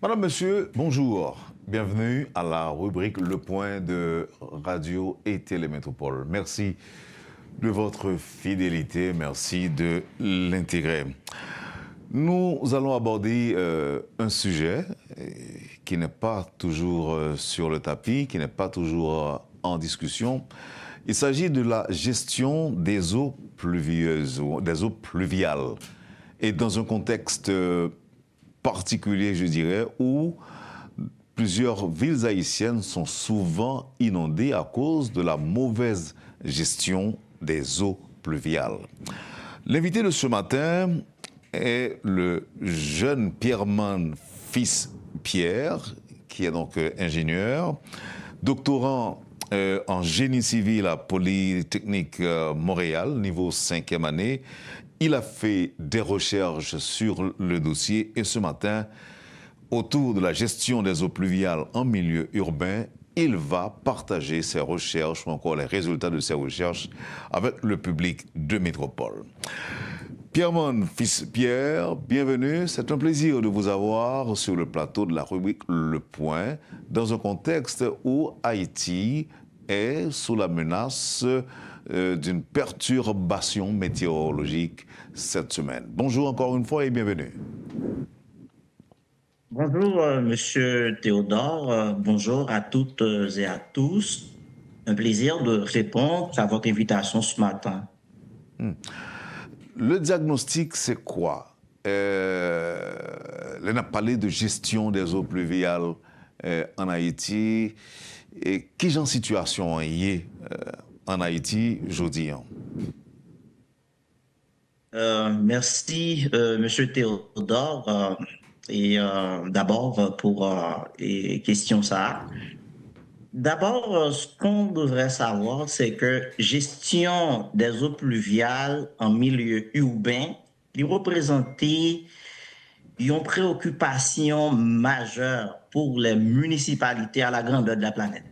Madame, Monsieur, bonjour. Bienvenue à la rubrique Le Point de Radio et Télémétropole. Merci de votre fidélité, merci de l'intégrer. Nous allons aborder un sujet qui n'est pas toujours sur le tapis, qui n'est pas toujours en discussion. Il s'agit de la gestion des eaux pluvieuses, des eaux pluviales. Et dans un contexte particulier, je dirais, où plusieurs villes haïtiennes sont souvent inondées à cause de la mauvaise gestion des eaux pluviales. L'invité de ce matin est le jeune Pierre-Man fils Pierre, qui est donc ingénieur, doctorant en génie civil à Polytechnique Montréal, niveau 5e année. Il a fait des recherches sur le dossier et ce matin, autour de la gestion des eaux pluviales en milieu urbain, il va partager ses recherches ou encore les résultats de ses recherches avec le public de Métropole. Pierre-Man, fils Pierre, bienvenue. C'est un plaisir de vous avoir sur le plateau de la rubrique Le Point, dans un contexte où Haïti est sous la menace d'une perturbation météorologique cette semaine. Bonjour encore une fois et bienvenue. Bonjour, Monsieur Théodore. Bonjour à toutes et à tous. Un plaisir de répondre à votre invitation ce matin. Le diagnostic, c'est quoi? On a parlé de gestion des eaux pluviales en Haïti. Et qui est en situation en Haïti aujourd'hui? Merci, Monsieur Théodore. D'abord, pour question ça. D'abord, ce qu'on devrait savoir, c'est que gestion des eaux pluviales en milieu urbain, il représentait une préoccupation majeure pour les municipalités à la grandeur de la planète.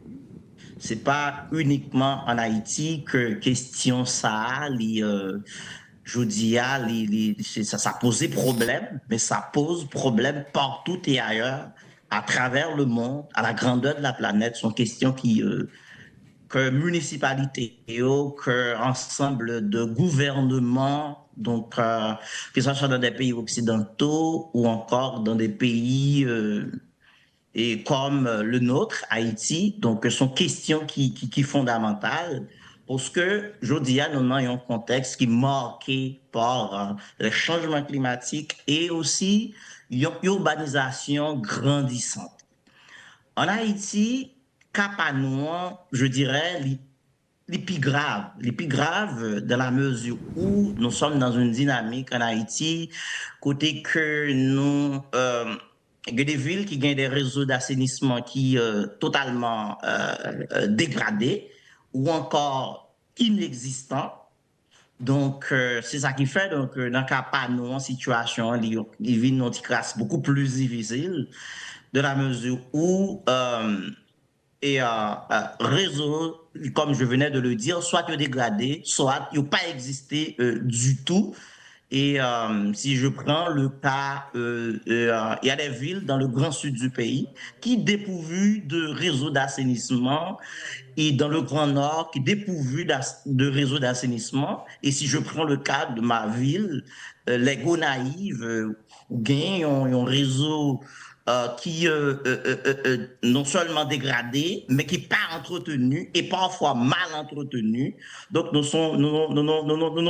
C'est pas uniquement en Haïti que question ça, je dis, ça posait problème, mais ça pose problème partout et ailleurs, à travers le monde, à la grandeur de la planète. Ce sont questions que municipalités, que ensemble de gouvernements, donc que ce soit dans des pays occidentaux ou encore dans des pays et comme le nôtre, Haïti, donc sont questions qui fondamentales parce que je dis nous avons un contexte qui est marqué par le changement climatique et aussi une urbanisation grandissante. En Haïti, Capanois, je dirais, les plus grave dans la mesure où nous sommes dans une dynamique en Haïti, côté que nous il y a des villes qui ont des réseaux d'assainissement qui totalement dégradés ou encore inexistants. Donc, c'est ça qui fait, donc, dans le cas pas nous en situation, les villes n'ont classe beaucoup plus difficile de la mesure où réseau, comme je venais de le dire, soit dégradé, soit il n'a pas existé du tout. Et si je prends le cas, il y a des villes dans le grand sud du pays qui dépourvues de réseaux d'assainissement et dans le grand nord qui dépourvues de réseaux d'assainissement. Et si je prends le cas de ma ville, les Gonaïves, gagnent un réseau qui non seulement dégradé, mais qui n'est pas entretenu et parfois mal entretenu. Donc, nous sommes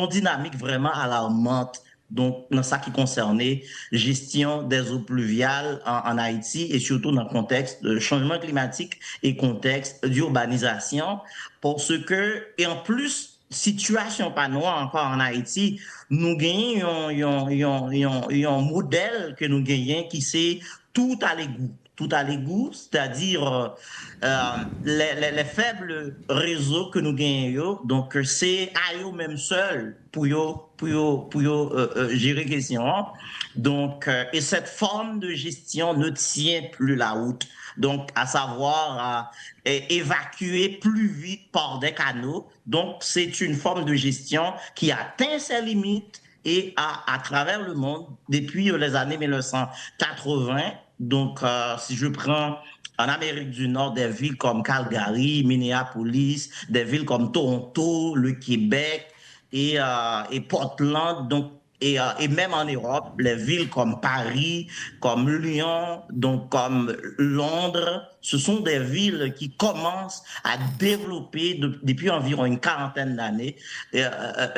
dynamique vraiment alarmante. Donc, dans ça qui concernait gestion des eaux pluviales en Haïti et surtout dans le contexte de changement climatique et contexte d'urbanisation. Parce que, et en plus, situation pas noire encore en Haïti, nous gagnons un modèle que nous gagnons qui c'est tout à l'égout. Tout à l'égout, c'est-à-dire les faibles réseaux que nous gagnons, donc c'est à eux même seuls pour gérer la question. Donc, et cette forme de gestion ne tient plus la route. Donc, à savoir évacuer plus vite par des canaux. Donc, c'est une forme de gestion qui atteint ses limites et à travers le monde depuis les années 1980. Donc, si je prends en Amérique du Nord des villes comme Calgary, Minneapolis, des villes comme Toronto, le Québec et Portland, donc et même en Europe, les villes comme Paris, comme Lyon, donc comme Londres, ce sont des villes qui commencent à développer depuis environ une quarantaine d'années un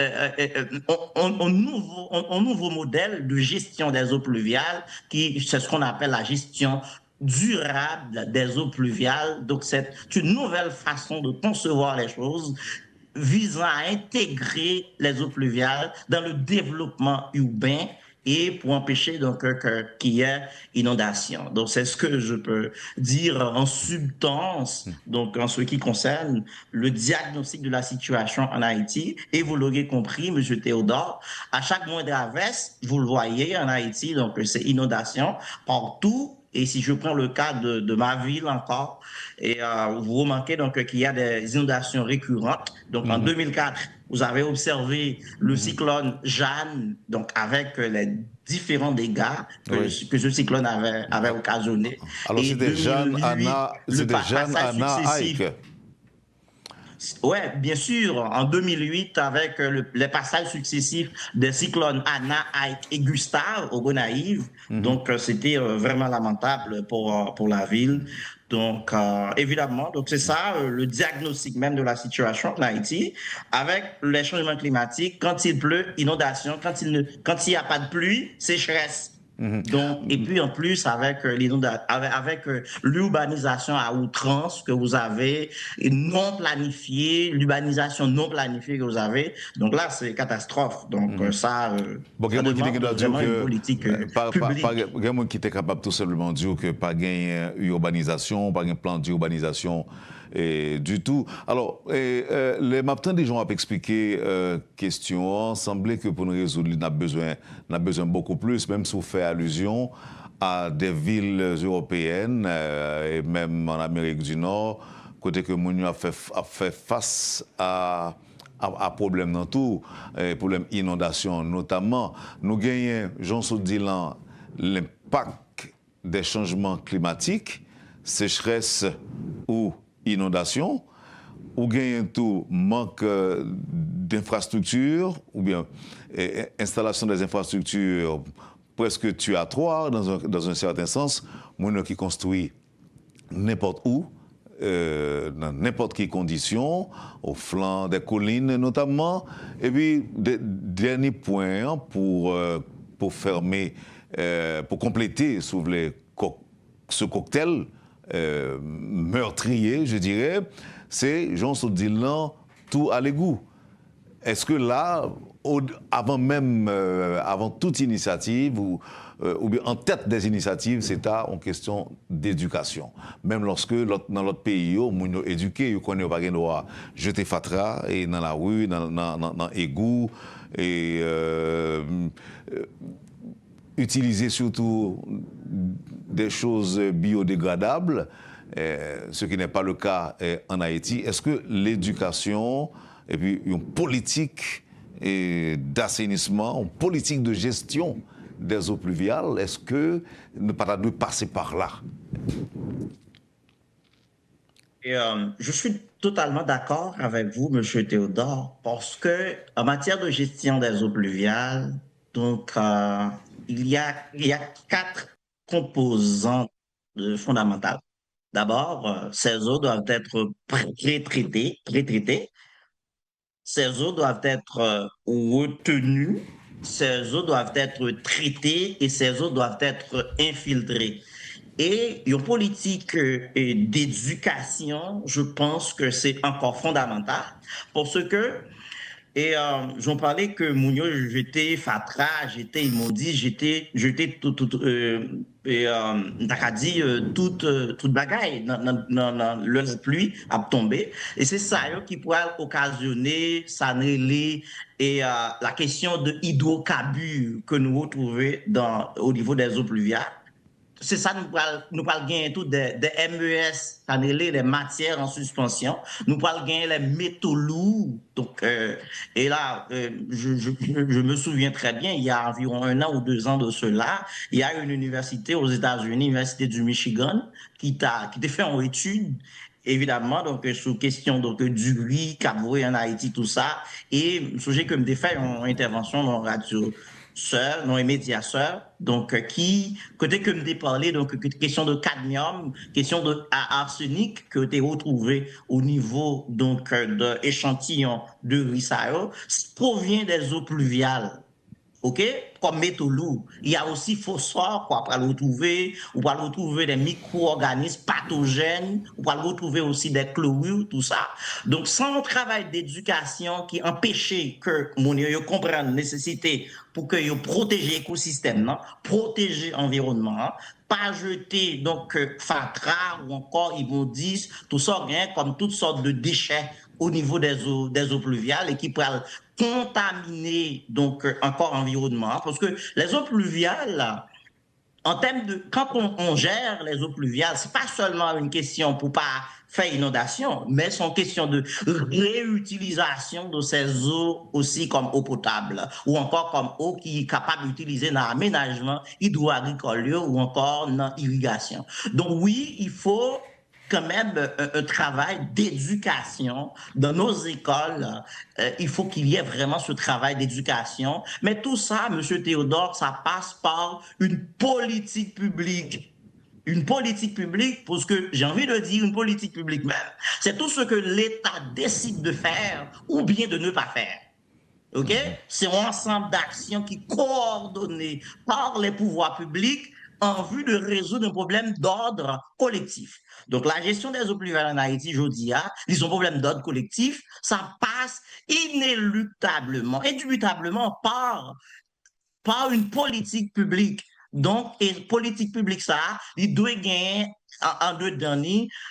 nouveau modèle de gestion des eaux pluviales, qui c'est ce qu'on appelle la gestion durable des eaux pluviales. Donc, c'est une nouvelle façon de concevoir les choses visant à intégrer les eaux pluviales dans le développement urbain et pour empêcher donc qu'il y ait inondation. Donc, c'est ce que je peux dire en substance, donc en ce qui concerne le diagnostic de la situation en Haïti. Et vous l'aurez compris, Monsieur Théodore, à chaque moindre averse, vous le voyez en Haïti, donc c'est inondation partout. Et si je prends le cas de ma ville encore, et vous remarquez donc qu'il y a des inondations récurrentes. Donc en 2004, vous avez observé le cyclone Jeanne, donc avec les différents dégâts Oui. que ce cyclone avait occasionné. Alors, Et c'était Jeanne 2008, Anna, le c'était Jeanne passage Anna successif. Ike. Oui, bien sûr, en 2008, avec les passages successifs des cyclones Anna, Ike et Gustave au Gonaïve. Donc, c'était vraiment lamentable pour la ville. Donc, évidemment, donc c'est ça le diagnostic même de la situation en Haïti, avec les changements climatiques. Quand il pleut, inondation. Quand il n'y a pas de pluie, sécheresse. Donc, et puis en plus, avec l'urbanisation à outrance que vous avez, et non planifiée, l'urbanisation non planifiée que vous avez, donc là, c'est catastrophe. Donc, Bon, il y ça a des gens qui demande te dire vraiment une que politique il y publique. a des gens qui étaient capables tout simplement de dire que pas gain urbanisation, pas gain plan d'urbanisation du tout. Alors, les maptins des gens ont expliqué question, semblait que pour nous résoudre, on a besoin beaucoup plus, même si on fait allusion à des villes européennes et même en Amérique du Nord, côté que Mounio a fait face à problème dans tout, problème inondation notamment. Nous gagnons, Jean Dilan, l'impact des changements climatiques, sécheresse ou inondation, ou gagnons tout manque d'infrastructures, ou bien installation des infrastructures presque tuatoires dans un certain sens, nous qui construit n'importe où, dans n'importe quelle condition, au flanc des collines notamment. Et puis, dernier point pour fermer, pour compléter, si vous voulez, ce cocktail meurtrier, je dirais, c'est Jean Sodilan, tout à l'égout. Est-ce que là, avant toute initiative, ou bien en tête des initiatives, c'est en question d'éducation. Même lorsque dans l'autre pays, on est éduqué, on connaît pas droit jeter fatra et dans la rue, dans égout et utiliser surtout des choses biodégradables, ce qui n'est pas le cas en Haïti. Est-ce que l'éducation et puis une politique d'assainissement, une politique de gestion des eaux pluviales, est-ce que ne pas de passer par là? Et, je suis totalement d'accord avec vous, Monsieur Théodore, parce que en matière de gestion des eaux pluviales, donc il y a quatre composantes fondamentales. D'abord, ces eaux doivent être pré-traitées. Ces eaux doivent être retenues, ces eaux doivent être traitées et ces eaux doivent être infiltrées. Et une politique d'éducation, je pense que c'est encore fondamental parce que j'en parlais que Mounio, j'étais fatra, ils m'ont dit, j'étais t'as dit, toute bagaille dans le pluie a tombé. Et c'est ça qui pourrait occasionner, ça et la question de hydrocarbures que nous retrouvons au niveau des eaux pluviales. c'est ça, nous parlons gagner tout des MES, ça les matières en suspension. Nous parlons gagner les métaux lourds. Donc, et là, je me souviens très bien, il y a environ 1 an ou 2 ans de cela, il y a une université aux États-Unis, l'université du Michigan, qui t'a fait une étude. Évidemment, donc, sur question donc, du riz, Caboué en Haïti, tout ça. Et sujet que me fait une intervention dans Radio Sœur, non, les médias sœurs, donc, qui, côté que me parlé, donc, question de cadmium, question de arsenic que tu as retrouvé au niveau, donc, de échantillons de riz, provient des eaux pluviales. OK? Comme métaux lourds. Il y a aussi phosphore, quoi, pour le retrouver, ou pour le retrouver des micro-organismes pathogènes, ou pour le retrouver aussi des chlorures, tout ça. Donc, sans un travail d'éducation qui empêchait que mon comprenne la nécessité pour que yo protéger l'écosystème, non? Protéger l'environnement, hein? Pas jeter donc fatra ou encore immondices, tout ça rien comme toutes sortes de déchets au niveau des eaux pluviales et qui peuvent contaminer donc encore l'environnement parce que les eaux pluviales là, en termes de quand on gère les eaux pluviales, c'est pas seulement une question pour pas faire inondation, mais c'est une question de réutilisation de ces eaux aussi comme eau potable ou encore comme eau qui est capable d'utiliser dans l'aménagement hydro-agricole ou encore dans l'irrigation. Donc oui, il faut quand même un travail d'éducation dans nos écoles. Il faut qu'il y ait vraiment ce travail d'éducation. Mais tout ça, Monsieur Théodore, ça passe par une politique publique. Une politique publique, parce que j'ai envie de dire une politique publique même, c'est tout ce que l'État décide de faire ou bien de ne pas faire. OK? C'est un ensemble d'actions qui sont coordonnées par les pouvoirs publics en vue de résoudre un problème d'ordre collectif. Donc, la gestion des eaux pluviales en Haïti, je dis, ils ont un problème d'ordre collectif, ça passe inéluctablement, indubitablement par une politique publique. Donc, et politique publique, ça, il doit gagner en dedans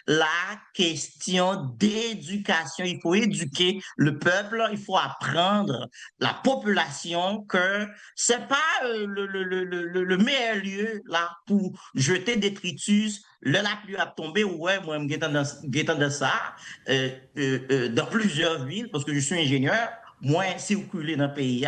la question d'éducation. Il faut éduquer le peuple, il faut apprendre la population que c'est pas le meilleur lieu là pour jeter des détritus. La pluie a tombé, ouais, moi, je suis dans ça, dans plusieurs villes, parce que je suis ingénieur, moi, circuler dans le pays,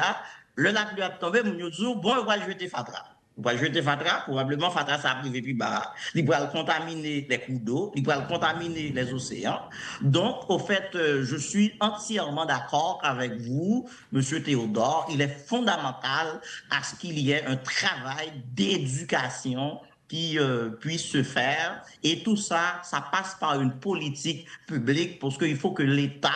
la pluie a tombé, mon dit, bon, on va jeter fatra. On va jeter fatra, probablement fatra ça a privé puis bas. Il va contaminer les cours d'eau, il va contaminer les océans. Donc, au fait, je suis entièrement d'accord avec vous, Monsieur Théodore. Il est fondamental à ce qu'il y ait un travail d'éducation qui puisse se faire. Et tout ça, ça passe par une politique publique parce qu'il faut que l'État,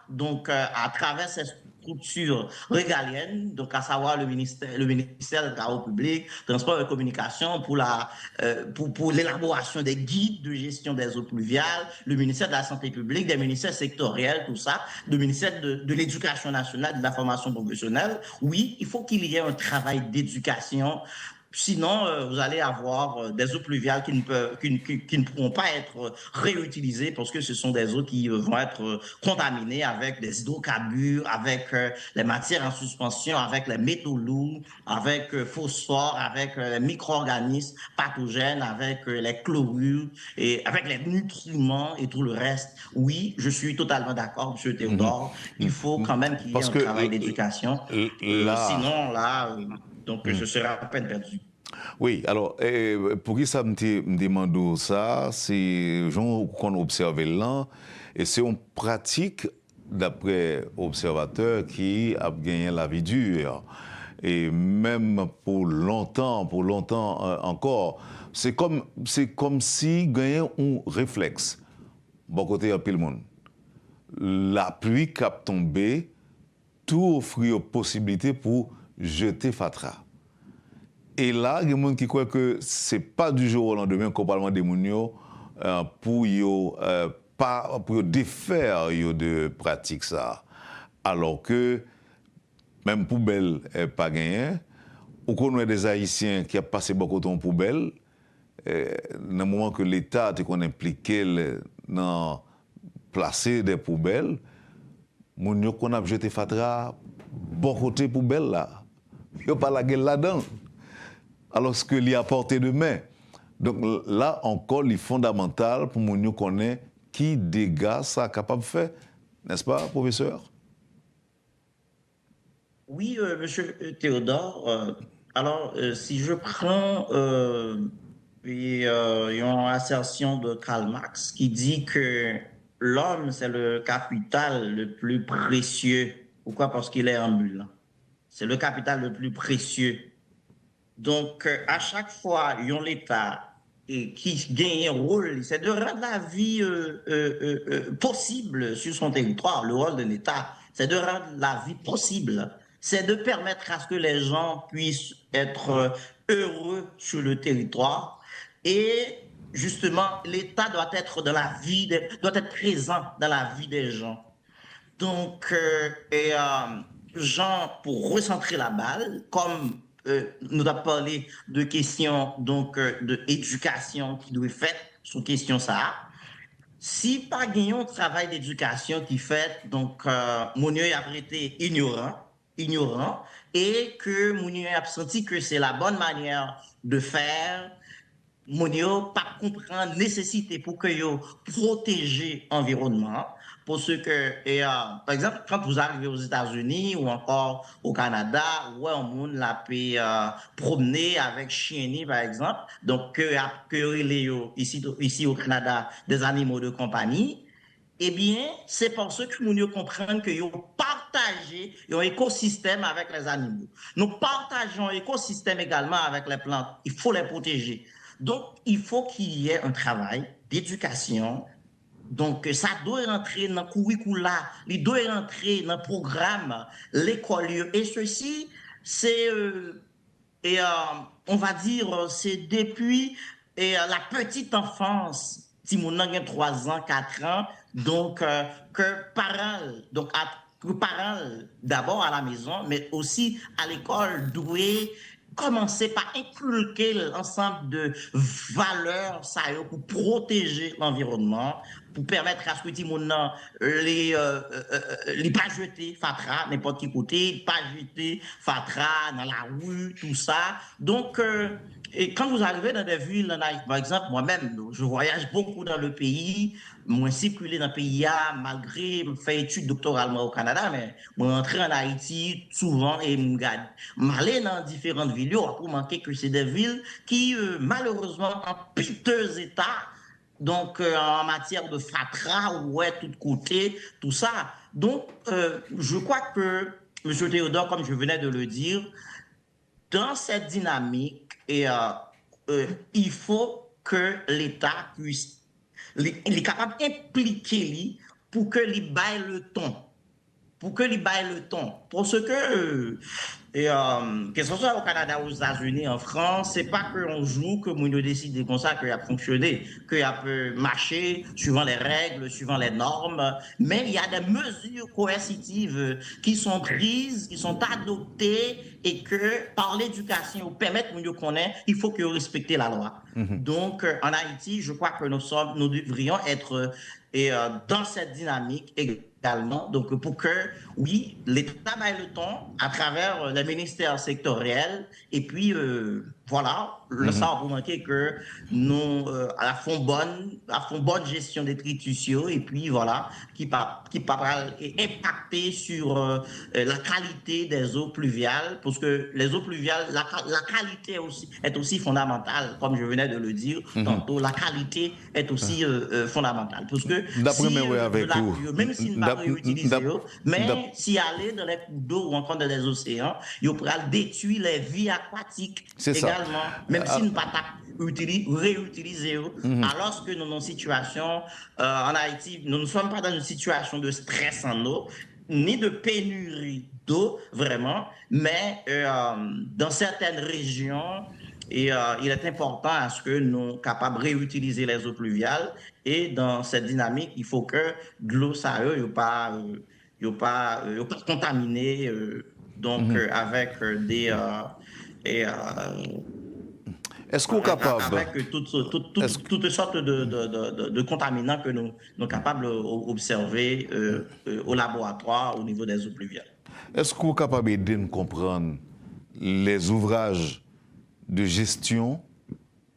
donc à travers ses structures régaliennes, donc à savoir le ministère des Travaux publics, Transport et Communication pour l'élaboration des guides de gestion des eaux pluviales, le ministère de la Santé publique, des ministères sectoriels, tout ça, le ministère de l'Éducation nationale, de la formation professionnelle. Oui, il faut qu'il y ait un travail d'éducation. Sinon, vous allez avoir des eaux pluviales qui ne pourront pas être réutilisées parce que ce sont des eaux qui vont être contaminées avec des hydrocarbures, avec les matières en suspension, avec les métaux lourds, avec phosphore, avec les micro-organismes pathogènes, avec les chlorures et avec les nutriments et tout le reste. Oui, je suis totalement d'accord, M. Théodore. Il faut quand même qu'il y ait un travail d'éducation. Sinon, là... Donc, ce sera à peine perdu. Oui, alors, pour qui ça me demande ça, c'est gens qu'on observe là, et c'est une pratique, d'après observateurs, qui a gagné la vie dure. Et même pour longtemps encore, c'est comme si gagner un réflexe. Bon côté, il y a pile monde. La pluie qui a tombé, tout offre possibilité pour jeter fatra. Et là, il y a des gens qui croient que ce n'est pas du jour au lendemain qu'on parle des gens pour défaire de pratiques ça. Alors que même poubelle n'est pas gagnée. On connaît des Haïtiens qui ont passé beaucoup de temps en poubelle. Dans le moment que l'État est impliqué dans placer des poubelles, mon yo qu'on a jeté fatra bon côté poubelle là. Yo pas la gueule là-dedans. alors ce que l'y a porté de main. Donc là encore, il est fondamental pour nous connaître qui dégâts ça est capable de faire, n'est-ce pas, professeur? Oui, Monsieur Théodore. Si je prends une assertion de Karl Marx qui dit que l'homme, c'est le capital le plus précieux. Pourquoi? Parce qu'il est ambulant. C'est le capital le plus précieux. Donc, à chaque fois, il y a l'État qui gagne un rôle, c'est de rendre la vie possible sur son territoire. Le rôle de l'État, c'est de rendre la vie possible. C'est de permettre à ce que les gens puissent être heureux sur le territoire. Et justement, l'État doit être dans la vie, doit être présent dans la vie des gens. Donc, Jean, pour recentrer la balle, comme nous avons parlé de questions donc d'éducation qui doit être faite sur question ça. Si pas gagnons travail d'éducation qui fait, donc mon a été ignorant, et que mon a senti que c'est la bonne manière de faire, mon yo pas comprendre nécessité pour que yo protéger l'environnement parce que par exemple quand vous arrivez aux États-Unis ou encore au Canada ouais on monde la peut promener avec chieni par exemple donc ici au Canada des animaux de compagnie. Eh bien, c'est parce que nous comprenons que nous partageons un écosystème avec les animaux. Nous partageons un écosystème également avec les plantes. Il faut les protéger. Donc, il faut qu'il y ait un travail d'éducation. Donc, ça doit rentrer dans le curricula, il doit rentrer dans le programme, l'école. Et ceci, c'est, on va dire, c'est depuis la petite enfance, si mon a 3 ans, 4 ans, donc que parents, que parents d'abord à la maison, mais aussi à l'école, doivent commencer par inculquer l'ensemble de valeurs ça y est, pour protéger l'environnement, pour permettre à ce que les gens les pas jeter fatra n'importe qui côté, pas jeter fatra dans la rue, tout ça. Donc et quand vous arrivez dans des villes en Haïti, par exemple, moi-même, je voyage beaucoup dans le pays, moi circulé dans le pays, malgré faire études doctoralement au Canada, mais moi rentré en Haïti souvent et m'aller dans différentes villes, pour manquer que c'est des villes qui, malheureusement, en piteux état, donc en matière de fatra, ouais, tout côté, tout ça. Donc, je crois que, M. Théodore, comme je venais de le dire, dans cette dynamique, il faut que l'État puisse, il est capable d'impliquer pour que l'État baille le ton. Pour que l'État baille le ton. Parce que, que ce soit au Canada, aux États-Unis, en France, c'est pas qu'on joue, que nous décide comme ça, qu'il a fonctionné, qu'il a pu marcher suivant les règles, suivant les normes, mais il y a des mesures coercitives qui sont prises, qui sont adoptées et que par l'éducation, permettre de nous connaître, il faut que vous respectez la loi. Donc, en Haïti, je crois que nous devrions être dans cette dynamique également. Donc, pour que, oui, l'État baille le temps à travers les ministères sectoriels et puis, voilà, le ça pour manquer que nous, à la fond bonne gestion des détritus et puis, voilà, qui pas impacter sur la qualité des eaux pluviales parce que les eaux pluviales, la qualité est aussi fondamentale, comme je venais de le dire tantôt, la qualité est aussi fondamentale parce que même s'il n'a pas réutilisé, mais si aller dans les cours d'eau ou encore dans les océans, il pourra détruire les vies aquatiques également, même s'il ne pas réutiliser. Alors que nous sommes dans une situation, en Haïti, nous ne sommes pas dans une situation de stress en eau, ni de pénurie d'eau, vraiment, mais dans certaines régions, il est important à ce que nous soyons capables de réutiliser les eaux pluviales. Et dans cette dynamique, il faut que de l'eau, ça ne pas contaminé avec des... Est-ce qu'on est capable... Avec toutes sortes de contaminants que nous sommes capables d'observer au laboratoire au niveau des eaux pluviales. Est-ce qu'on est capable d'aider nous comprendre les ouvrages de gestion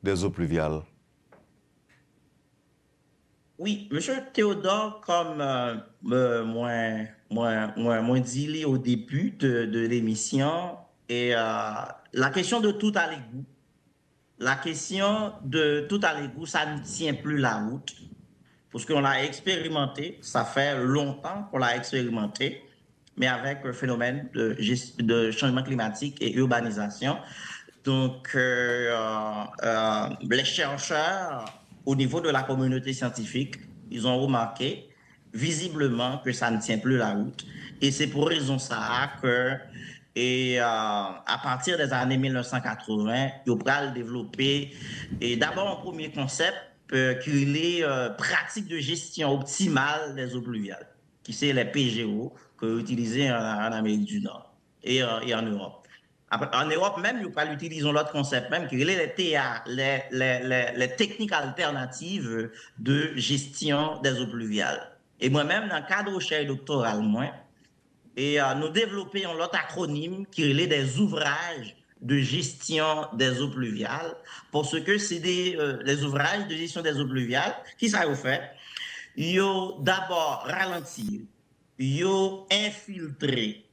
des eaux pluviales? Oui, Monsieur Théodore, comme moi dit au début de l'émission, et la question de tout à l'égout, la question de tout à l'égout, ça ne tient plus la route, parce qu'on l'a expérimenté, ça fait longtemps qu'on l'a expérimenté, mais avec le phénomène de changement climatique et urbanisation. Donc, les chercheurs, au niveau de la communauté scientifique, ils ont remarqué visiblement que ça ne tient plus la route. Et c'est pour raison ça que, à partir des années 1980, ils ont développé d'abord un premier concept qui est pratique de gestion optimale des eaux pluviales, qui c'est les PGO, que utilisés en Amérique du Nord et en Europe. En Europe même, nous utilisons l'autre concept même qui est les TA, les techniques alternatives de gestion des eaux pluviales. Et moi-même, dans le cadre de recherche doctorale, nous développons l'autre acronyme qui est des ouvrages de gestion des eaux pluviales, parce que c'est les ouvrages de gestion des eaux pluviales qui ça fait. Ils d'abord ralentir, ils infiltrer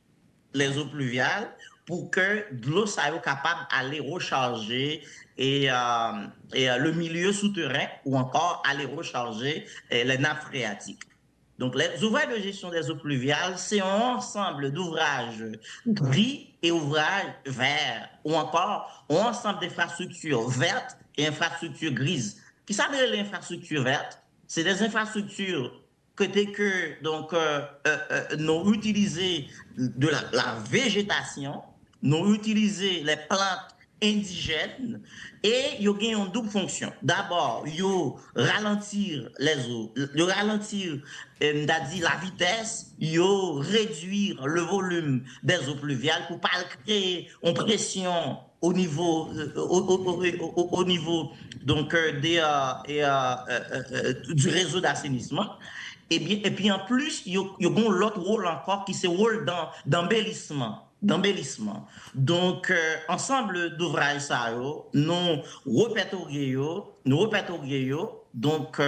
les eaux pluviales pour que l'eau soit capable d'aller recharger le milieu souterrain ou encore aller recharger les nappes phréatiques. Donc, les ouvrages de gestion des eaux pluviales, c'est un ensemble d'ouvrages gris et ouvrages verts, ou encore un ensemble d'infrastructures vertes et infrastructures grises. Qui s'appelle les infrastructures vertes? C'est des infrastructures que donc nous utiliser de la végétation, nous utiliser les plantes indigènes et ils ont une double fonction. D'abord, ils ralentir les eaux, ils ralentir la vitesse, ils réduire le volume des eaux pluviales pour pas créer une pression au niveau au niveau donc du réseau d'assainissement. Et puis en plus, il y a l'autre rôle encore qui c'est le rôle d'embellissement. Donc, ensemble d'ouvrages, nous répertorions, donc,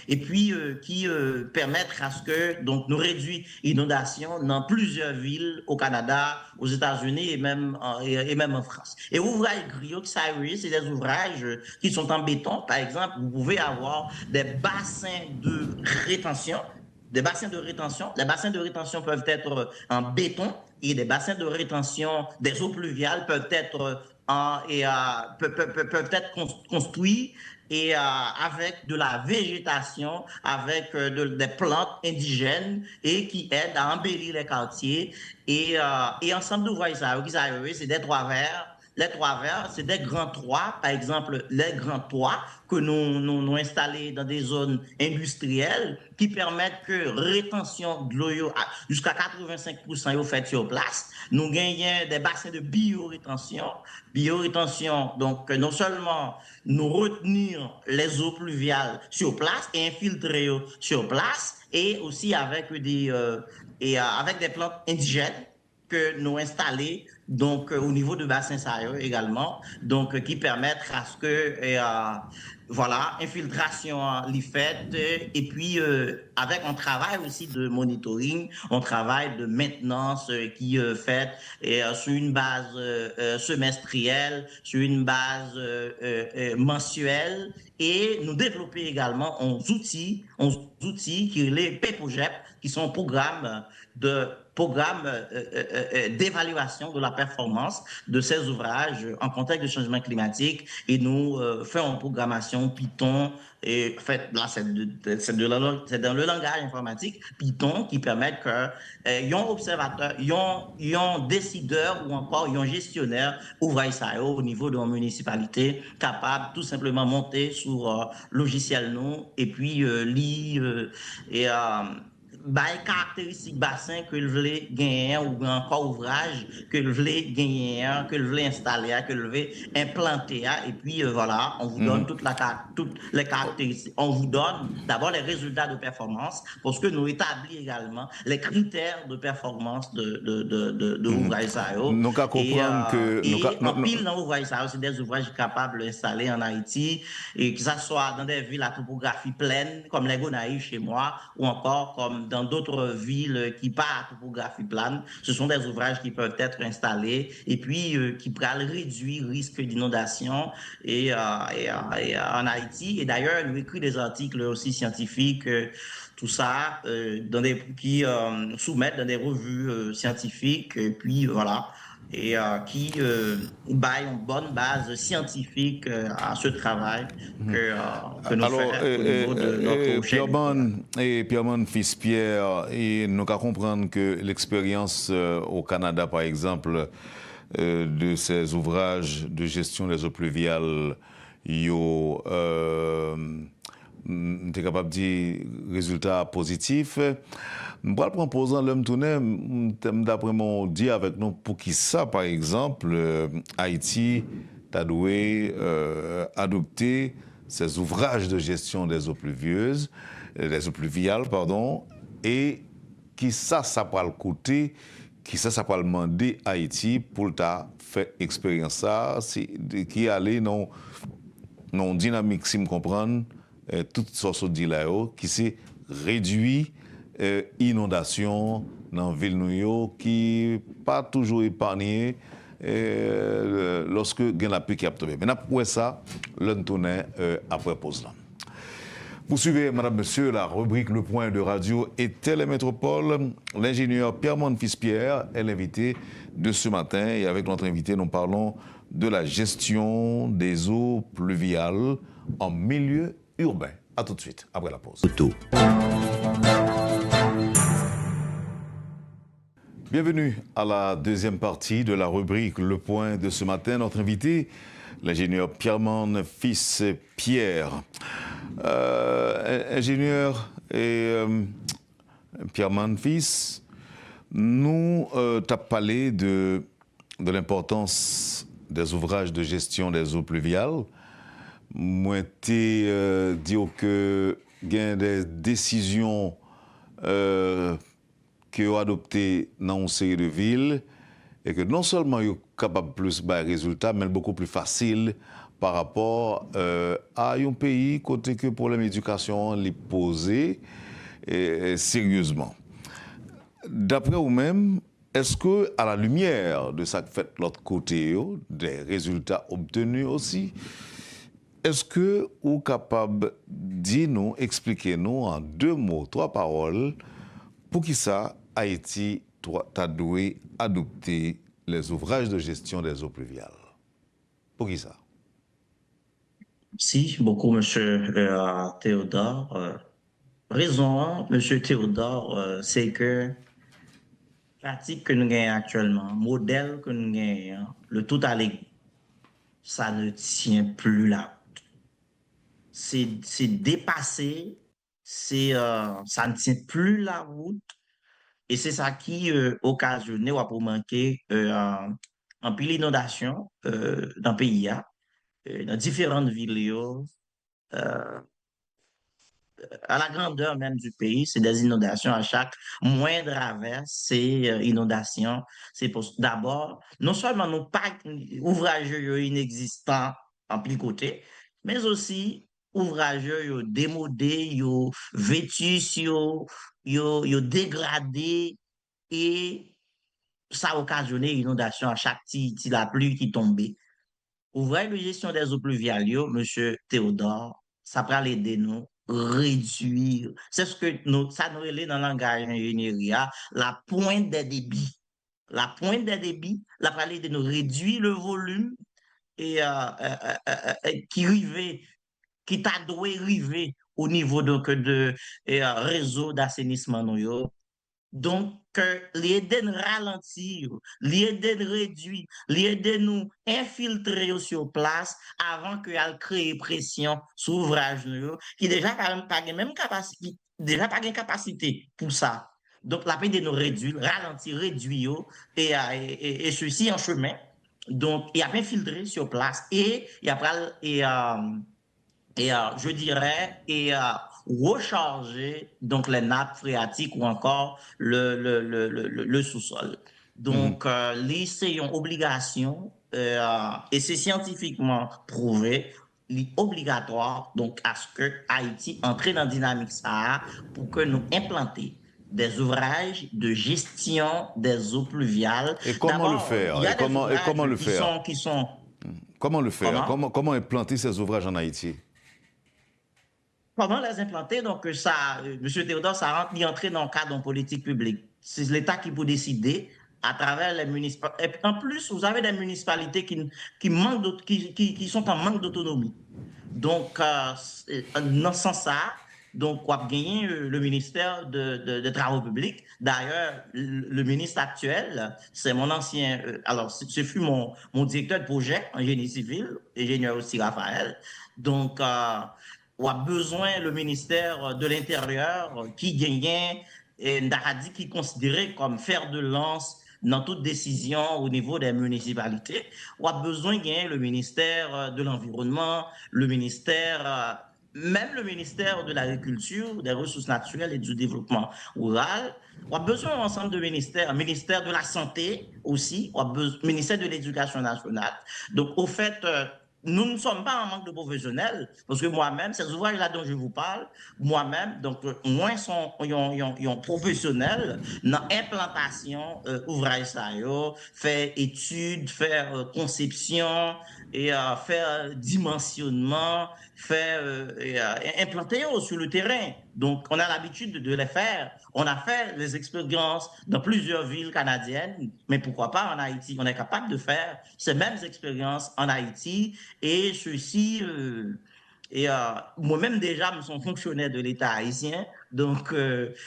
et puis qui permettent à ce que donc, nous réduisons l'inondation dans plusieurs villes au Canada, aux États-Unis et même en France. Et ouvrages griots, c'est des ouvrages qui sont en béton. Par exemple, vous pouvez avoir des bassins de rétention. Les bassins de rétention peuvent être en béton et des bassins de rétention des eaux pluviales peuvent être construits et avec de la végétation, avec des plantes indigènes et qui aident à embellir les quartiers. Et ensemble d'ouvrages, c'est des toits verts. Les toits verts, c'est des grands toits, par exemple, les grands toits que nous installés dans des zones industrielles qui permettent que rétention de l'eau jusqu'à 85% est faite sur place. Nous gagnons des bassins de biorétention. Donc non seulement nous retenir les eaux pluviales sur place et infiltrer sur place, et aussi avec avec des plantes indigènes que nous installer donc au niveau de bassin Sayo également, donc qui permettent à ce que voilà, infiltration l'y fait et puis avec un travail aussi de monitoring, un travail de maintenance qui fait sur une base semestrielle, sur une base mensuelle, et nous développer également uns outils qui les PEPOGEP, qui sont programmes d'évaluation de la performance de ces ouvrages en contexte de changement climatique, et nous faisons une programmation Python, et fait là c'est dans le langage informatique Python qui permet que un observateur, un décideur ou encore un gestionnaire ouvrage ça au niveau de la municipalité capable tout simplement monter sur logiciel nous et puis lire et by caractéristique bassin que le voulait gagner ou encore ouvrage que le voulait gagner, que le voulait installer, que le voulait implanter. Et puis voilà, on vous donne toutes les caractéristiques. On vous donne d'abord les résultats de performance parce que nous établissons également les critères de performance de ouvrage ça. Nous qu'à comprendre que Et en pile dans l'ouvrage ça, c'est des ouvrages capables d'installer en Haïti et que ça soit dans des villes à topographie pleine comme les Gonaïves chez moi ou encore comme dans d'autres villes qui pas à topographie plane. Ce sont des ouvrages qui peuvent être installés et puis qui pourraient réduire le risque d'inondation en Haïti. Et d'ailleurs, nous écrit des articles aussi scientifiques, tout ça, qui soumettent dans des revues scientifiques. Et puis voilà et qui baille une bonne base scientifique à ce travail que nous faisons au niveau de notre chaîne. Pierre-Man Fils Pierre, et nous qu'à comprendre que l'expérience au Canada, par exemple, de ces ouvrages de gestion des eaux pluviales, on est capable de dire résultats positifs. Je vais proposer l'homme tourné, d'après mon dit avec nous, pour qui ça, par exemple, Haïti a dû adopter ces ouvrages de gestion des eaux pluvieuses, des eaux pluviales, pardon, et qui ça va le coûter, qui ça va le demander Haïti pour ta faire expérience ça, qui allait dans dynamique, si me comprendre, toutes sortes de là qui s'est réduit inondation dans la ville de New York qui pas toujours épargné lorsque il y a la pluie qui a tombé. Maintenant, pour ça, l'on tourne après pause là. Vous suivez, madame, monsieur, la rubrique Le Point de Radio et Télémétropole. L'ingénieur Pierre-Man Fils Pierre est l'invité de ce matin. Et avec notre invité, nous parlons de la gestion des eaux pluviales en milieu urbain. A tout de suite, après la pause. Bienvenue à la deuxième partie de la rubrique Le Point de ce matin. Notre invité, l'ingénieur Pierre-Man Fils Pierre. Ingénieur et Pierre-Man Fils, nous t'as parlé de l'importance des ouvrages de gestion des eaux pluviales. Moi, t'ai dit que il y a des décisions qui ont adoptées dans une série de villes et que non seulement ils sont capables de plus de résultats, mais beaucoup plus facile par rapport à un pays côté que le problème d'éducation est posé sérieusement. D'après vous-même, est-ce que, à la lumière de ça que fait l'autre côté, des résultats obtenus aussi, est-ce que vous êtes capable de nous expliquer nous en 2 mots, 3 paroles, pour qui ça Haïti t'a dû adopter les ouvrages de gestion des eaux pluviales? Pour qui ça? Merci beaucoup, monsieur Théodore. Raison, monsieur Théodore, c'est que pratique que nous gagnons actuellement, modèle que nous gagnons, le tout à l'église, ça ne tient plus là. C'est dépassé, ça ne tient plus la route. Et c'est ça qui occasionne ou pour manquer en pile inondation dans le pays, dans différentes villes, euh, à la grandeur même du pays, c'est des inondations à chaque moindre averse, c'est inondation. C'est d'abord, non seulement nos pas ouvrageux inexistants en pile côté, mais aussi ouvrageux démodés, vétus, dégradés et ça a occasionné inondation à chaque petit la pluie qui tombait. Ouvrage de gestion des eaux pluviales, monsieur Théodore, ça peut aider nous réduire. C'est ce que ça nous relève dans le langage ingénierie, la pointe des débits. La pointe des débits, la peut aider nous réduire le volume et qui t'a doué arriver au niveau de réseau d'assainissement nous. Donc, l'aider à ralentir, l'aider à réduire, l'aider nous infiltrer sur place avant qu'elle crée pression sur l'ouvrage, qui déjà n'a pas la même capacité, déjà pas de capacité pour ça. Donc, la peine de nous réduire, ralentir, réduire, et ceci en chemin. Donc, il y a bien filtré sur place et il y a pas, je dirais, recharger donc les nappes phréatiques ou encore le sous-sol. Mhm. Donc, c'est une obligation et c'est scientifiquement prouvé, obligatoire donc à ce que Haïti entre dans la dynamique ça pour que nous implantions des ouvrages de gestion des eaux pluviales. Et comment le D'abord, il faire? y a des Et comment ouvrages le faire? qui sont, Comment le faire? comment? Comment implanter ces ouvrages en Haïti? Comment les implanter? Donc, M. Théodore, ça rentre ni entrer dans le cadre d'une politique publique. C'est l'État qui peut décider à travers les municipalités. En plus, vous avez des municipalités qui sont en manque d'autonomie. Donc, dans ce sens-là, donc, on a gagné le ministère de Travaux publics. D'ailleurs, le ministre actuel, c'est mon ancien, alors, ce fut mon directeur de projet en génie civil, ingénieur aussi Raphaël. Donc, on a besoin le ministère de l'Intérieur qui gagnait et Ndahadi qui est considéré comme fer de lance dans toute décision au niveau des municipalités. On a besoin de le ministère de l'Environnement, le ministère, même le ministère de l'Agriculture, des Ressources naturelles et du Développement rural. On a besoin ensemble de ministères, ministère de la Santé aussi, on a besoin, ministère de l'Éducation nationale. Donc, au fait, nous ne sommes pas en manque de professionnels, parce que moi-même, ces ouvrages-là dont je vous parle, moi-même, donc, moins sont professionnels dans l'implantation ouvrage ça, faire études, faire conception, et faire dimensionnement, faire implanter sur le terrain. Donc, on a l'habitude de les faire. On a fait les expériences dans plusieurs villes canadiennes, mais pourquoi pas en Haïti? On est capable de faire ces mêmes expériences en Haïti et ceci. Moi-même déjà, je suis fonctionnaire de l'État haïtien, donc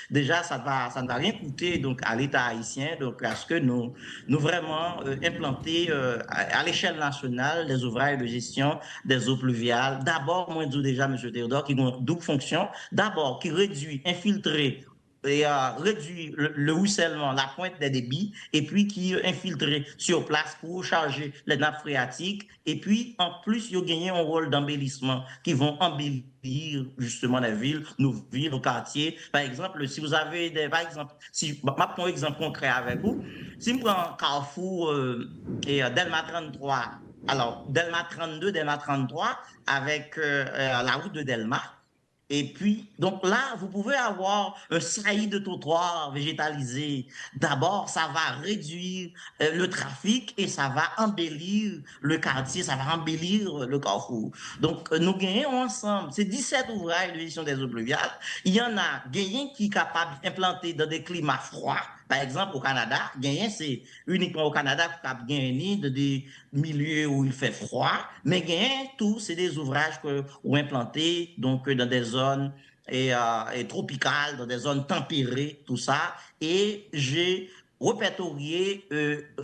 déjà ça ne va rien coûter donc à l'État haïtien, donc à ce que nous vraiment implanter à l'échelle nationale les ouvrages de gestion des eaux pluviales. D'abord, moi je dis déjà, M. Théodore, qui ont double fonction. D'abord, qui réduit, infiltrer et réduit le ruissellement, la pointe des débits, et puis qui infiltrer sur place pour charger les nappes phréatiques. Et puis, en plus, ils ont gagné un rôle d'embellissement qui vont embellir justement les villes, nos quartiers. Par exemple, si vous avez des, par exemple, si je prends un exemple concret avec vous, si je prends Carrefour Delma 33, alors Delma 32, Delma 33, avec la route de Delma, et puis, donc là, vous pouvez avoir un saillie de trottoir végétalisé. D'abord, ça va réduire le trafic et ça va embellir le quartier, ça va embellir le carrefour. Donc, nous gagnons ensemble. C'est 17 ouvrages de gestion des eaux pluviales. Il y en a gagnés qui sont capables d'implanter dans des climats froids. Par exemple, au Canada, gagné, c'est uniquement au Canada qu'on gagné de des milieux où il fait froid, mais gagné, tout, c'est des ouvrages que ont implantés donc dans des zones tropicales, dans des zones tempérées, tout ça. Et j'ai répertorié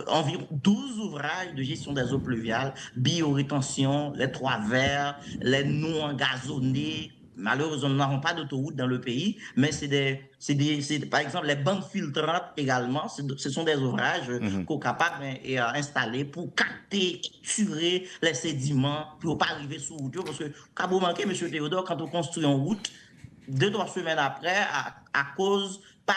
environ 12 ouvrages de gestion des eaux pluviales, biorétention, les trois verts, les non engazonnés. Malheureusement, nous n'avons pas d'autoroute dans le pays, mais par exemple, les bandes filtrantes également, ce sont des ouvrages Mhm. qu'on est capable d'installer pour capter, tuer les sédiments, pour ne pas arriver sous route. Parce que, quand vous manquez, M. Théodore, quand on construit une route, 2, 3 semaines après, à cause pas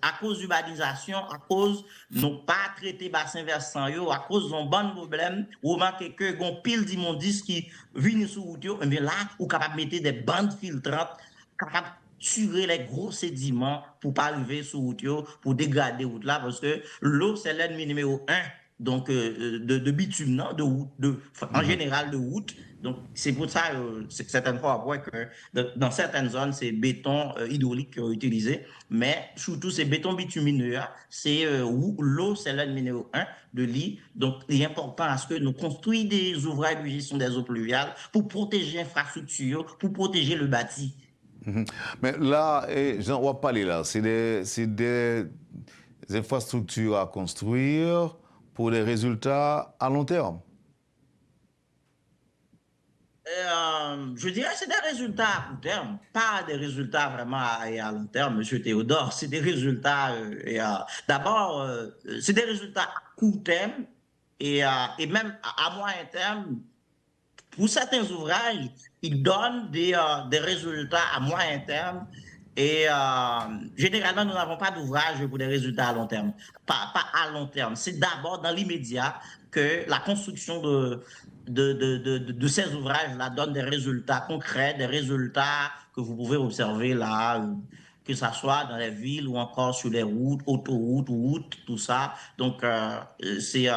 à cause d'urbanisation, à cause non pas traité bassin versant yo, à cause d'un bon problème, ou remarquez que gon pile d'immondices qui viennent sous route, mais là, ou capable de mettre des bandes filtrantes, capable tuer les gros sédiments pour pas arriver sous route, pour dégrader route là, parce que l'eau, c'est l'ennemi numéro un donc de bitume, non, en Mhm. général de route. Donc, c'est pour ça, certaines fois, on voit que dans certaines zones, c'est béton hydraulique qui est utilisé, mais surtout, c'est béton bitumineux. C'est où l'eau, c'est l'ennemi numéro un de l'île. Donc, il est important à ce que nous construisons des ouvrages de gestion des eaux pluviales pour protéger l'infrastructure, pour protéger le bâti. Mhm. Mais là, Jean, on va parler là, c'est des infrastructures à construire pour des résultats à long terme. Je dirais que c'est des résultats à court terme, pas des résultats vraiment à long terme, Monsieur Théodore. C'est des résultats, d'abord, c'est des résultats à court terme et même à moyen terme. Pour certains ouvrages, ils donnent des résultats à moyen terme. Et généralement, nous n'avons pas d'ouvrage pour des résultats à long terme. Pas à long terme. C'est d'abord dans l'immédiat que la construction de ces ouvrages-là donne des résultats concrets, des résultats que vous pouvez observer là, que ce soit dans les villes ou encore sur les routes, autoroutes, routes, tout ça. Donc, c'est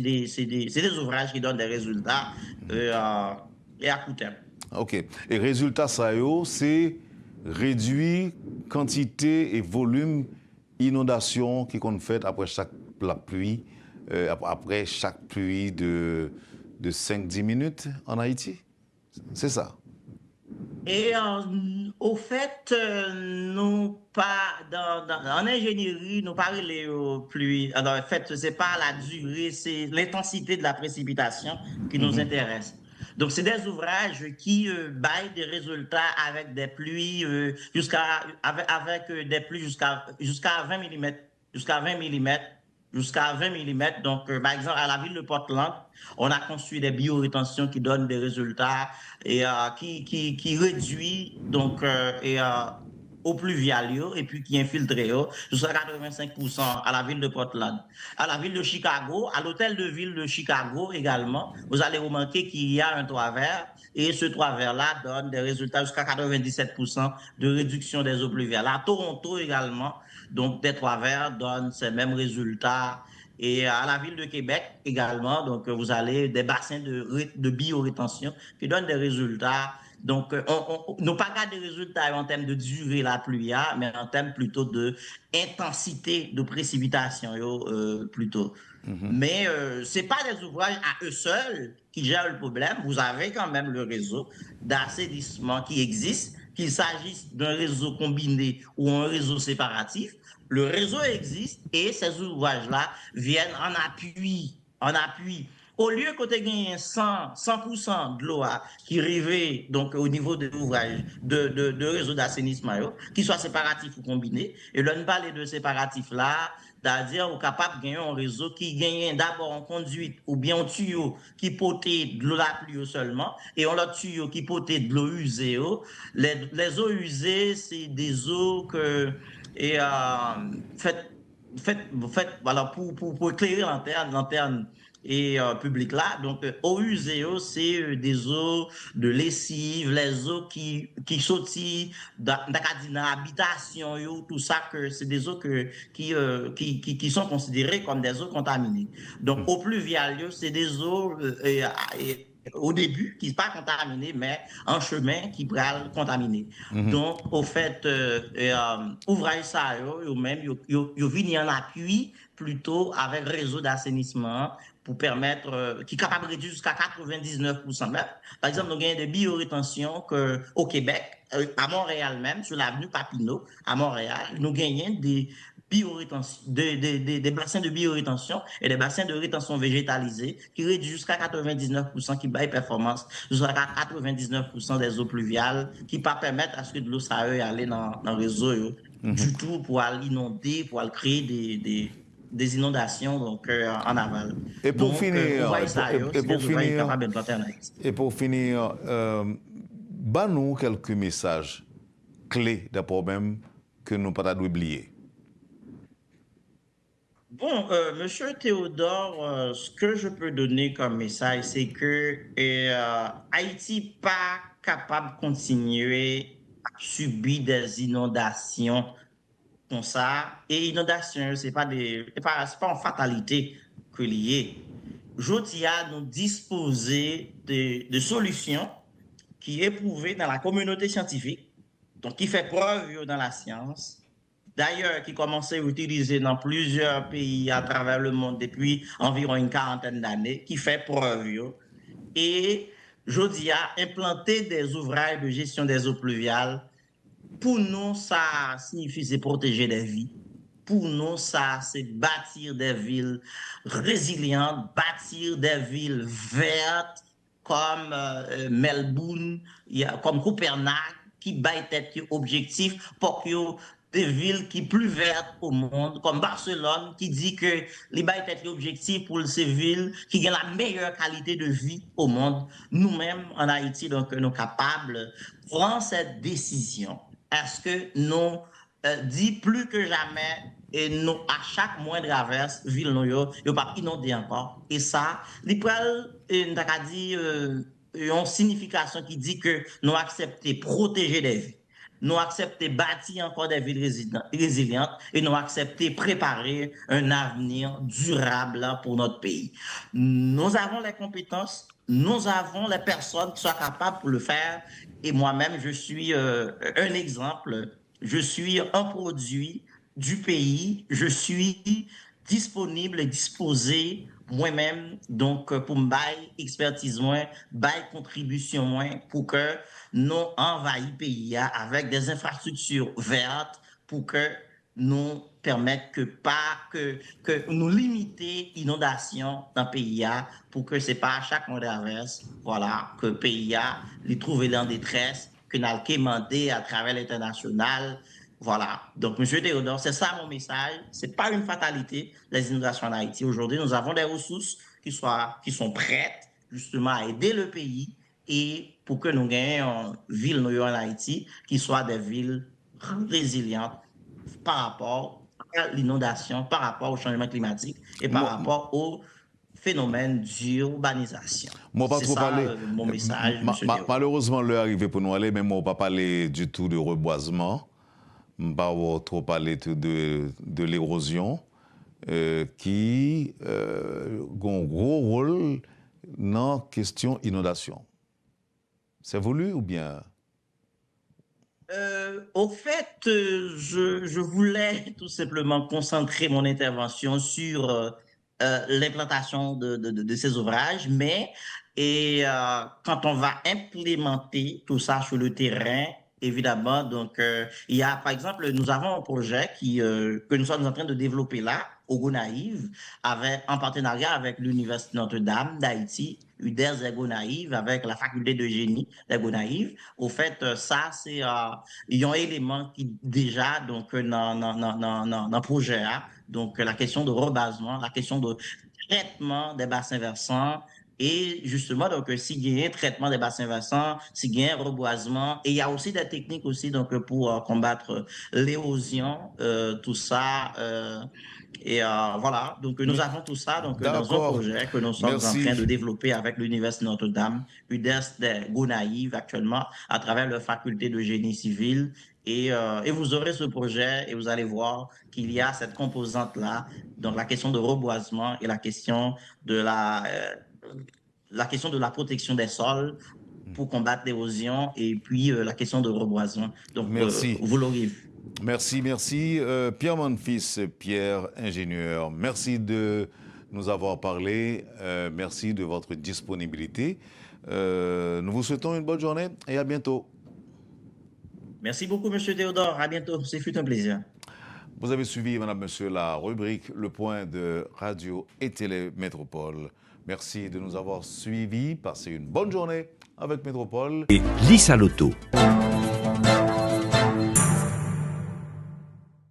des ouvrages qui donnent des résultats et à court terme. OK. Et résultat, ça, c'est réduire quantité et volume inondation qui qu'on fait après chaque pluie, après chaque pluie de 5-10 minutes en Haïti. C'est ça. Et au fait, nous pas en ingénierie, nous pas les pluies. Alors, en fait, c'est pas la durée, c'est l'intensité de la précipitation qui nous intéresse. Donc, c'est des ouvrages qui baillent des résultats avec des pluies avec des pluies jusqu'à 20 mm, jusqu'à 20 mm, jusqu'à 20 mm. Donc, par exemple, à la ville de Portland, on a construit des biorétentions qui donnent des résultats et qui réduit donc au pluvial et puis qui infiltre jusqu'à 85% à la ville de Portland. À la ville de Chicago, à l'hôtel de ville de Chicago également, vous allez remarquer qu'il y a un toit vert et ce toit vert-là donne des résultats jusqu'à 97% de réduction des eaux pluviales. À Toronto également, donc des toits verts donnent ces mêmes résultats. Et à la ville de Québec également, donc vous avez des bassins de biorétention qui donnent des résultats. Donc, nous pas des résultats en termes de durée de la pluie, mais en termes plutôt de intensité de précipitation, plutôt. Mais ce n'est pas des ouvrages à eux seuls qui gèrent le problème. Vous avez quand même le réseau d'assainissement qui existe, qu'il s'agisse d'un réseau combiné ou un réseau séparatif. Le réseau existe et ces ouvrages-là viennent en appui. En appui. Au lieu que tu aies 100% de l'eau qui arrive donc, au niveau de l'ouvrage de réseau d'assainissement, qui soit séparatif ou combiné, et là, nous parlons de séparatif là, c'est-à-dire on est capable de gagner un réseau qui gagne d'abord en conduite ou bien un tuyau qui potait de l'eau la pluie seulement et on l'autre tuyau qui potait de l'eau usée. Les eaux usées, c'est des eaux que et voilà, pour éclairer lanterne et public là. Donc, eau usée, c'est des eaux de lessive, les eaux qui sortent dans habitation, tout ça, que c'est des eaux qui sont considérées comme des eaux contaminées. Donc, eau pluviale, c'est des eaux au début, qui ne sont pas contaminées, mais en chemin, qui pourraient contaminer. Donc, au fait, ouvrage ça, ou même, ils viennent en appui plutôt avec réseau d'assainissement pour permettre, qui est capable de réduire jusqu'à 99%. Même. Par exemple, nous avons des biorétentions au Québec, à Montréal même, sur l'avenue Papineau, à Montréal, nous gagnons des bassins de biorétention et des bassins de rétention végétalisée qui réduisent jusqu'à 99%, qui baillent performance jusqu'à 99% des eaux pluviales, qui ne permettent à ce que de l'eau ça aller dans le réseau du tout pour aller inonder, pour aller créer des inondations donc, en aval. Et pour donc, finir, nous quelques messages clés des problèmes que nous ne pouvons pas oublier. Bon, Monsieur Théodore, ce que je peux donner comme message, c'est que Haïti n'est pas capable de continuer à subir des inondations comme ça. Et inondations, ce n'est pas en fatalité que lié. Aujourd'hui, nous disposer de solutions qui est prouvée dans la communauté scientifique, donc qui fait preuve dans la science, d'ailleurs qui commençait à utiliser dans plusieurs pays à travers le monde depuis environ une quarantaine d'années, qui fait preuve. Et je dis à implanter des ouvrages de gestion des eaux pluviales, pour nous, ça signifie c'est protéger des vies. Pour nous, ça, c'est bâtir des villes résilientes, bâtir des villes vertes, comme Melbourne, comme Copenhague, qui baillent tête objectif pour que des villes qui plus vertes au monde, comme Barcelone, qui dit que les baillent tête objectif pour ces villes qui ont la meilleure qualité de vie au monde. Nous-mêmes, en Haïti, donc, nous sommes capables de prendre cette décision. Est-ce que nous dit plus que jamais et nous, à chaque moindre averse, ville nous yo pas inondé encore. Et ça, il peut dit une signification qui dit que nous accepter protéger des vies. Nous accepter bâtir encore des villes résilientes et nous accepter préparer un avenir durable pour notre pays. Nous avons les compétences, nous avons les personnes qui sont capables pour le faire. Et moi-même, je suis un exemple. Je suis un produit du pays, je suis disponible et disposé moi-même donc pour me bailler expertise moins, bailler contribution moins pour que nous envahissons le pays avec des infrastructures vertes pour que nous permettre que nous limiter l'inondation dans le pays pour que c'est pas à chaque mois d'averse voilà que le pays les trouve en détresse que nous avons demandé à travers l'international. Voilà. Donc, M. Théodore, c'est ça mon message. Ce n'est pas une fatalité, les inondations en Haïti. Aujourd'hui, nous avons des ressources qui sont prêtes justement à aider le pays et pour que nous gagnions une ville en Haïti qui soit des villes résilientes par rapport à l'inondation, par rapport au changement climatique et par rapport au phénomène d'urbanisation. C'est ça mon message, M. Théodore. Malheureusement, l'heure est arrivée pour nous aller, mais moi, on ne va pas parler du tout de reboisement. Je ne vais pas trop parler de l'érosion qui a un gros rôle dans la question inondation. C'est voulu ou bien? Au fait, je voulais tout simplement concentrer mon intervention sur l'implantation de ces ouvrages, mais quand on va implémenter tout ça sur le terrain, évidemment, donc il y a, par exemple, nous avons un projet que nous sommes en train de développer là, au Gonaïve, en partenariat avec l'Université Notre-Dame d'Haïti, UDERS et Gonaïve, avec la faculté de génie de Gonaïve. Au fait, ça, c'est un élément qui déjà, donc, dans le projet, donc la question de rebasement, la question de traitement des bassins versants, et justement, donc, s'il y a un traitement des bassins versants, s'il y a un reboisement, et il y a aussi des techniques aussi donc, pour combattre l'érosion, tout ça. Et voilà, donc nous avons tout ça donc, dans un projet que nous sommes en train de développer avec l'Université Notre-Dame, UDERS de Gonaïve actuellement, à travers leur faculté de génie civil. Et vous aurez ce projet et vous allez voir qu'il y a cette composante-là, donc la question de reboisement et la question de la question de la protection des sols pour combattre l'érosion et puis la question de reboisement. Donc, vous l'aurez vu. Merci. Pierre Monfils, Pierre, ingénieur, merci de nous avoir parlé. Merci de votre disponibilité. Nous vous souhaitons une bonne journée et à bientôt. Merci beaucoup, M. Théodore. À bientôt. Ce fut un plaisir. Vous avez suivi, madame, monsieur, la rubrique Le Point de Radio et Télé Métropole. Merci de nous avoir suivis. Passez une bonne journée avec Métropole. Et Lisa Loto.